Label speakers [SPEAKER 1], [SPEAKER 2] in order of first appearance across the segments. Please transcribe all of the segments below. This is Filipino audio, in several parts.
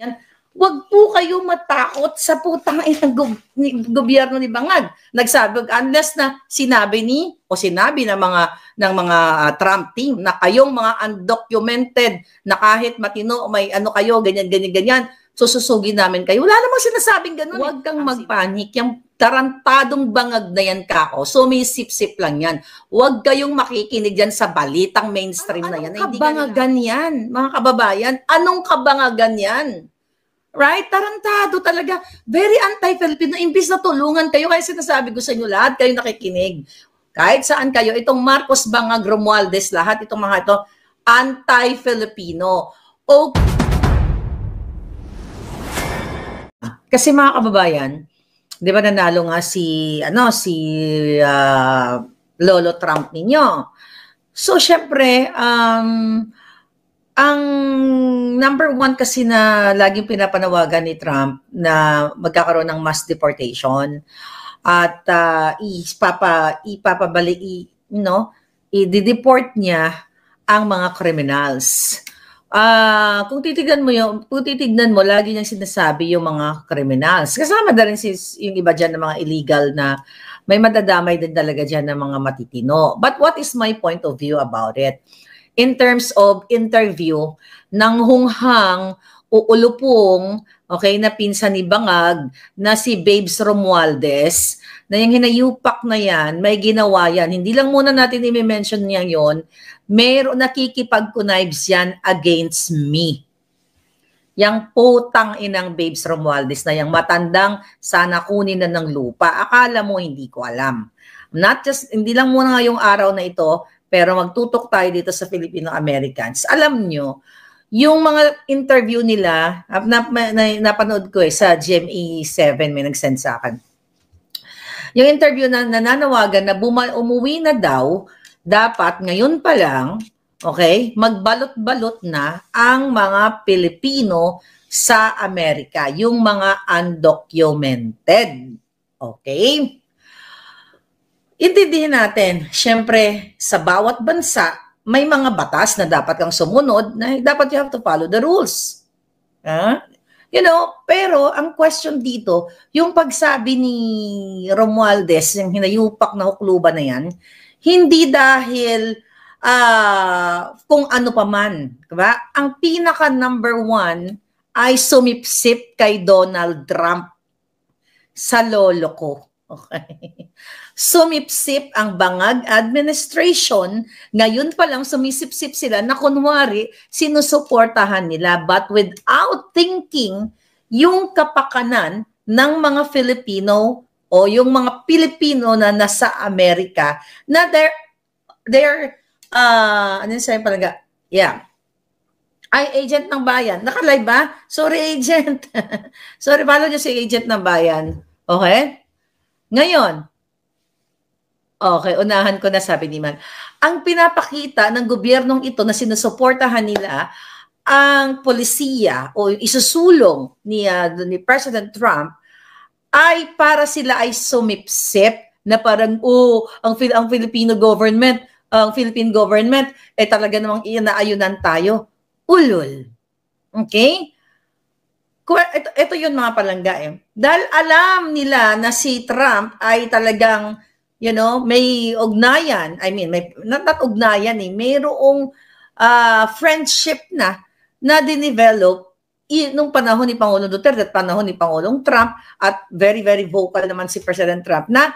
[SPEAKER 1] Yan. Wag po kayo matakot sa putang inang gobyerno ni Bangag. Nagsabi unless na sinabi ng mga Trump team na kayong mga undocumented na kahit matino may ano kayo ganyan sususugin namin kayo. Wala namang sinasabing ganun. Huwag kang magpanik. Yung tarantadong Bangag na yan kako. Sumisip-sip lang yan. Huwag kayong makikinig yan sa balitang mainstream na yan. Anong kabangagan yan, mga kababayan? Anong kabangagan yan? Right? Tarantado talaga. Very anti-Filipino. Imbis na tulungan kayo, kaya sinasabi ko sa inyo, lahat kayo nakikinig. Kahit saan kayo, itong Marcos, Bangag, Romualdez, lahat itong mga ito, anti-Filipino. Okay. Kasi mga kababayan, di ba nanalo nga si Lolo Trump ninyo. So, syempre, ang number one kasi na laging pinapanawagan ni Trump na magkakaroon ng mass deportation at i-deport niya ang mga criminals. Kung titignan mo, lagi niyang sinasabi yung mga criminals. Kasama na rin yung iba dyan ng mga illegal na may madadamay din talaga dyan ng mga matitino. But what is my point of view about it? In terms of interview ng hunghang uulupong, okay, na pinsan ni Bangag na si Babes Romualdez, na yung hinayupak na yan, may ginawa yan. Hindi lang muna natin i-mention niya yon, meron nakikipag-connives yan against me. Yang putang inang Babes Romualdez na yung matandang sana kunin na ng lupa. Akala mo hindi ko alam. Hindi lang muna ngayong araw na ito, pero magtutok tayo dito sa Filipino-Americans. Alam nyo, yung mga interview nila, napanood ko sa GMA7, may nag-send sa akin. Yung interview na nananawagan na umuwi na daw, dapat ngayon pa lang, okay, magbalot-balot na ang mga Pilipino sa Amerika, yung mga undocumented. Okay? Intindihin natin, syempre, sa bawat bansa, may mga batas na dapat kang sumunod na dapat you have to follow the rules. Pero ang question dito, yung pagsabi ni Romualdez, yung hinayupak na hukluban na yan, hindi dahil kung ano pa man. Diba? Ang pinaka number one ay sumipsip kay Donald Trump sa lolo ko. Okay. Sumipsip ang Bangag administration, ngayon pa lang sumisipsip sila na kunwari sinusuportahan nila but without thinking yung kapakanan ng mga Filipino o yung mga Pilipino na nasa Amerika na they're ano sa'yo palaga? Yeah. Ay, agent ng bayan. Naka-live ba? Sorry, agent. Sorry, follow nyo si agent ng bayan. Okay? Ngayon, okay, unahan ko na, sabi ni Man. Ang pinapakita ng gobyernong ito na sinusuportahan nila ang polisiya o isusulong ni President Trump ay para sila ay sumipsip na parang, ang Philippine government talaga namang inaayunan tayo. Ulol. Okay? Ito yun mga palangga Dahil alam nila na si Trump ay talagang, may ugnayan. I mean, not ugnayan mayroong friendship na dinevelop nung panahon ni Pangulong Duterte at panahon ni Pangulong Trump at very, very vocal naman si President Trump na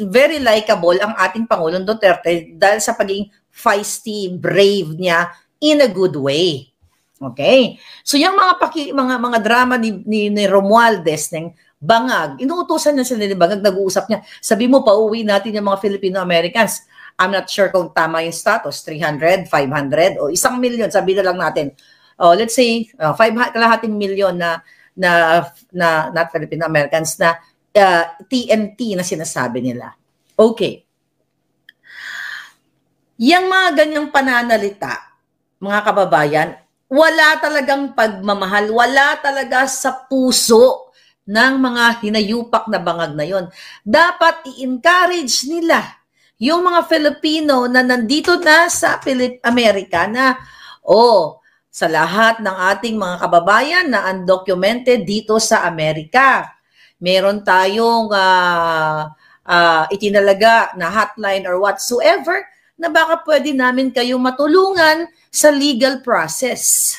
[SPEAKER 1] very likable ang ating Pangulong Duterte dahil sa pagiging feisty, brave niya in a good way. Okay? So yung mga drama ni Romualdez ng Bangag, inuutosan niya sila ni Bangag, nag-uusap niya. Sabi mo, pauwi natin yung mga Filipino-Americans. I'm not sure kung tama yung status, 300, 500, o 1 million, sabi na lang natin. Let's say, 500 million na not Filipino-Americans na TNT na sinasabi nila. Okay. Yang mga ganyang pananalita, mga kababayan, wala talagang pagmamahal, wala talaga sa puso ng mga hinayupak na Bangag na yon. Dapat i-encourage nila yung mga Filipino na nandito na sa Amerika na, sa lahat ng ating mga kababayan na undocumented dito sa Amerika. Meron tayong itinalaga na hotline or whatsoever na baka pwede namin kayong matulungan sa legal process.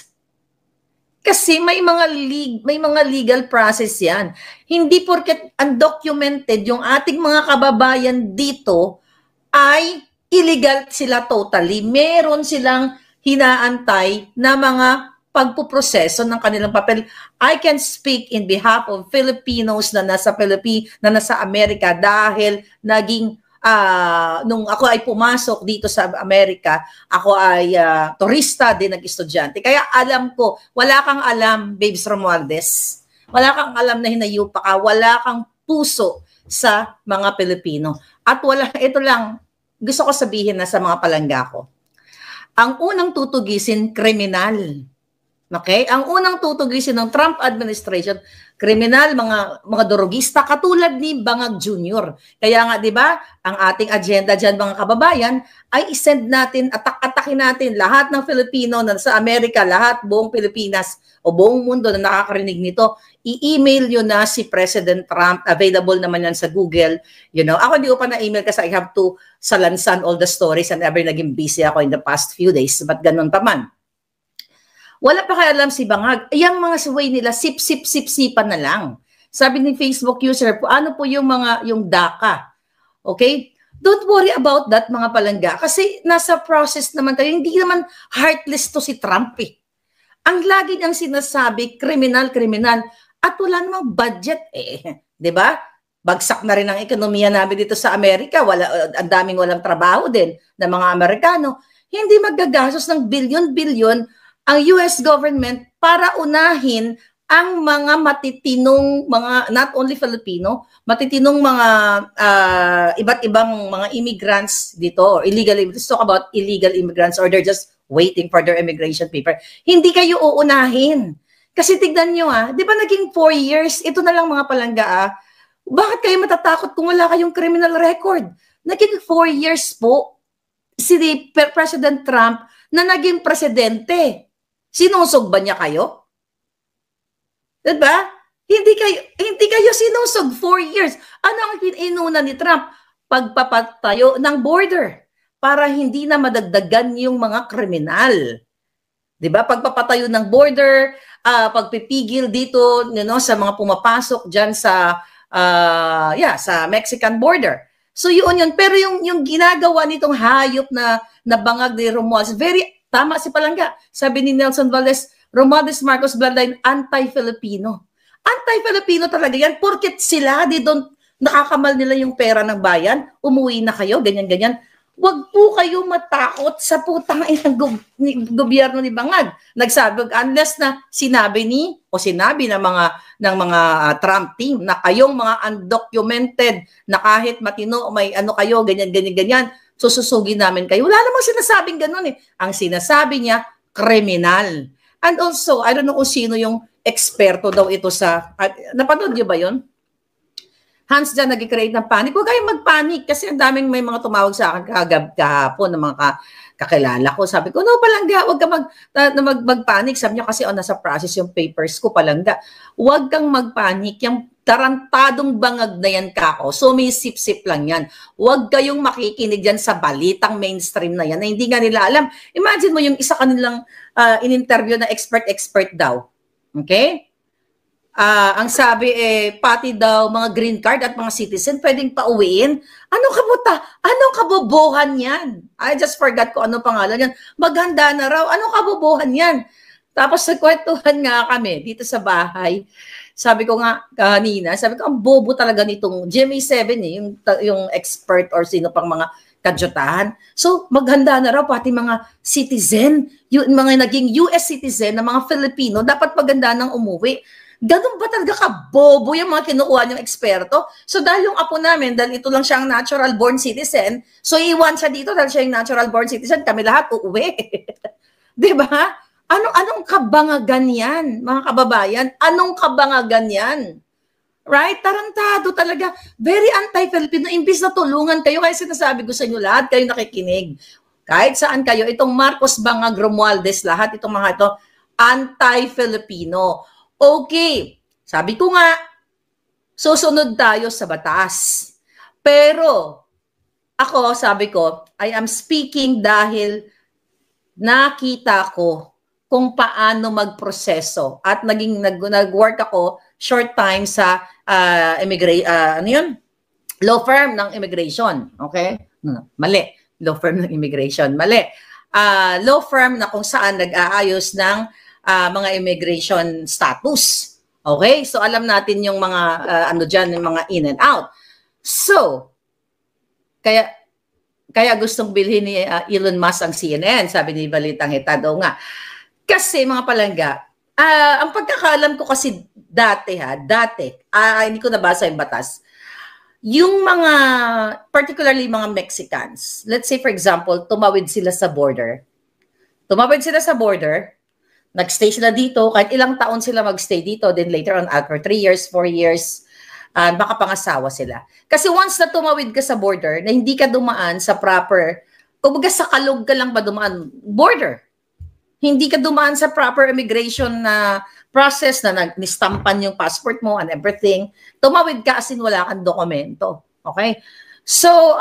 [SPEAKER 1] Kasi may mga legal process 'yan. Hindi porket undocumented yung ating mga kababayan dito ay illegal sila totally. Meron silang hinaantay na mga pagpuproseso ng kanilang papel. I can speak in behalf of Filipinos na nasa Amerika dahil naging nung ako ay pumasok dito sa Amerika, ako ay turista din, nag-estudyante. Kaya alam ko, wala kang alam, Babes Romualdez. Wala kang alam na hinayupa ka, wala kang puso sa mga Pilipino. At ito lang, gusto ko sabihin na sa mga palangga ko. Ang unang tutugisin, kriminal. Okay? Ang unang tutugisin ng Trump administration, kriminal, mga durugista, katulad ni Bangag Jr. Kaya nga, di ba, ang ating agenda dyan, mga kababayan, ay isend natin, atakin natin lahat ng Filipino na sa Amerika, lahat, buong Pilipinas o buong mundo na nakakarinig nito, i-email nyo na si President Trump. Available naman yan sa Google. You know, ako hindi ko pa na-email kasi I have to salansan all the stories and ever naging busy ako in the past few days. But ganun pa man. Wala pa kaya alam si Bangag. Yung mga way nila, sip-sipan na lang. Sabi ni Facebook user, ano po yung DACA? Okay? Don't worry about that, mga palangga. Kasi nasa process naman tayo. Hindi naman heartless to si Trump eh. Ang lagi niyang sinasabi, kriminal. At wala namang budget eh. Diba? Bagsak na rin ang ekonomiya namin dito sa Amerika. Ang daming walang trabaho din ng mga Amerikano. Hindi magagastos ng bilyon-bilyon ang US government para unahin ang mga matitinong not only Filipino, matitinong mga iba't ibang mga immigrants dito, or let's talk about illegal immigrants or they're just waiting for their immigration paper. Hindi kayo uunahin. Kasi tignan nyo di ba naging 4 years, ito na lang mga palangga bakit kayo matatakot kung wala kayong criminal record? Naging 4 years po si President Trump na naging presidente. Sinusog ba niya kayo? Diba? Hindi kayo sinusog 4 years. Ano ang inuna ni Trump? Pagpapatayo ng border para hindi na madagdagan yung mga kriminal. Diba? Pagpapatayo ng border, pagpipigil dito sa mga pumapasok dyan sa Mexican border. So yun. Pero yung ginagawa nitong hayop na Bangag ni Romualdez, very tama si Palangga. Sabi ni Nelson Valdez, Romualdez Marcos bloodline, anti-Filipino. Anti-Filipino talaga yan. Porket sila, nakakamal nila yung pera ng bayan, umuwi na kayo, ganyan-ganyan. Huwag po kayo matakot sa putang inang gobyerno ni Bangag. Nagsabi, unless na sinabi ng mga Trump team na kayong mga undocumented na kahit matino, may kayo, ganyan, sususugin namin kayo. Wala namang sinasabing ganun eh. Ang sinasabi niya, kriminal. And also, I don't know kung sino yung eksperto daw ito sa... napanood niyo ba yun? Hans dyan, nag-create ng panic. Huwag kayong mag-panic kasi ang daming may mga tumawag sa akin kahapon ng mga kakilala ko. Sabi ko, no, Palangga, huwag ka mag-panic. Sabi niya kasi, nasa process yung papers ko, Palangga. Huwag kang mag-panic. Yung tarantadong Bangag na yan kako. So may sip-sip lang yan. Huwag kayong makikinig yan sa balitang mainstream na yan na hindi nga nila alam. Imagine mo yung isa kanilang in-interview na expert daw. Okay? Ang sabi pati daw mga green card at mga citizen pwedeng pauwiin. Anong kabobohan yan? I just forgot ko anong pangalan yan. Maghanda na raw. Anong kabobohan yan? Tapos nagkwentuhan nga kami dito sa bahay. Sabi ko nga kanina, ang bobo talaga nitong GMA7 yung expert or sino pang mga kadyutahan. So maghanda na raw pati mga citizen, yung mga naging US citizen na mga Filipino, dapat maganda ng umuwi. Ganun ba talaga kabobo yung mga kinukuha niyong eksperto? So dahil yung apo namin, dahil ito lang siyang natural born citizen, so iwan siya dito dahil siya yung natural born citizen, kami lahat uuwi. Diba? Anong kabangagan yan, mga kababayan? Anong kabangagan yan? Right? Tarantado talaga. Very anti-Filipino. Imbis na tulungan kayo, kaya sinasabi ko sa inyo lahat, kayo nakikinig. Kahit saan kayo, itong Marcos Bangag Romualdez, lahat itong mga ito, anti-Filipino. Okay, sabi ko nga, susunod tayo sa batas. Pero, ako, sabi ko, I am speaking dahil nakita ko kung paano magproseso at nag-work ako short time sa law firm ng immigration. Okay? Mali. Law firm ng immigration. Mali. Law firm na kung saan nag-aayos ng mga immigration status. Okay? So, alam natin yung mga, yung mga in and out. So, kaya gustong bilhin ni Elon Musk ang CNN, sabi ni Balitang Hitado nga. Kasi, mga palangga, ang pagkakalam ko kasi dati, hindi ko nabasa yung batas, yung mga, particularly mga Mexicans, let's say for example, tumawid sila sa border, nagstay sila dito, kahit ilang taon sila magstay dito, then later on, after 3 years, 4 years, makapangasawa sila. Kasi once na tumawid ka sa border, na hindi ka dumaan sa proper, kumbaga sa kalog ka lang ba dumaan, border. Hindi ka dumaan sa proper immigration na process na nistampan yung passport mo and everything. Tumawid ka as in wala kang dokumento. Okay? So,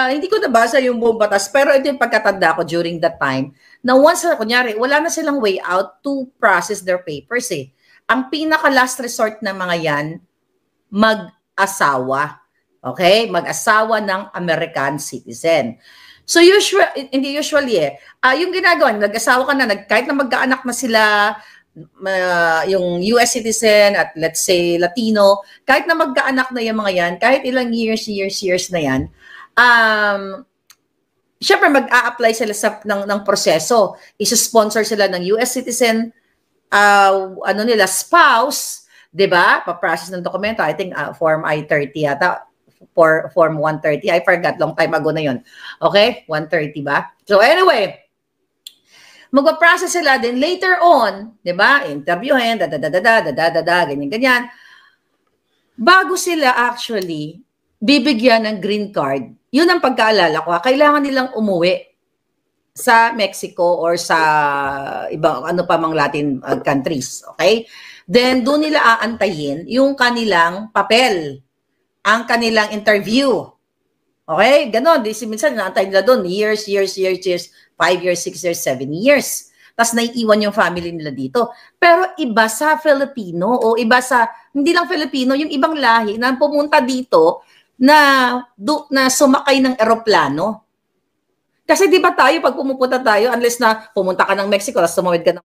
[SPEAKER 1] hindi ko nabasa yung buong batas, pero ito yung pagkatanda ko during that time, na once, kunyari, wala na silang way out to process their papers eh. Ang pinaka-last resort ng mga yan, mag-asawa. Okay? Mag-asawa ng American citizen. So, hindi usually yung ginagawa, nag-asawa ka na, kahit na magkaanak na sila, yung US citizen at let's say Latino, kahit na magkaanak na yung mga yan, kahit ilang years na yan, syempre mag-a-apply sila ng proseso. Isa-sponsor sila ng US citizen, spouse, di ba? Pa-process ng dokumento. I think Form I-30 yata. Form 130. I forgot. Long time ago na yun. Okay? 130 ba? So anyway, magpa-process sila. Then later on, di ba? Interviewin, ganyan. Bago sila actually bibigyan ng green card, yun ang pagkaalala ko. Kailangan nilang umuwi sa Mexico or sa ibang ano pa mang Latin countries. Okay? Then doon nila aantayin yung kanilang papel, ang kanilang interview. Okay? Ganon. Minsan naantay nila doon. Years. 5 years, 6 years, 7 years. Tapos naiiwan yung family nila dito. Pero iba sa Filipino o iba sa, hindi lang Filipino, yung ibang lahi na pumunta dito na sumakay ng eroplano. Kasi di ba tayo, pag pumupunta tayo, unless na pumunta ka ng Mexico, tapos tumawid ka ng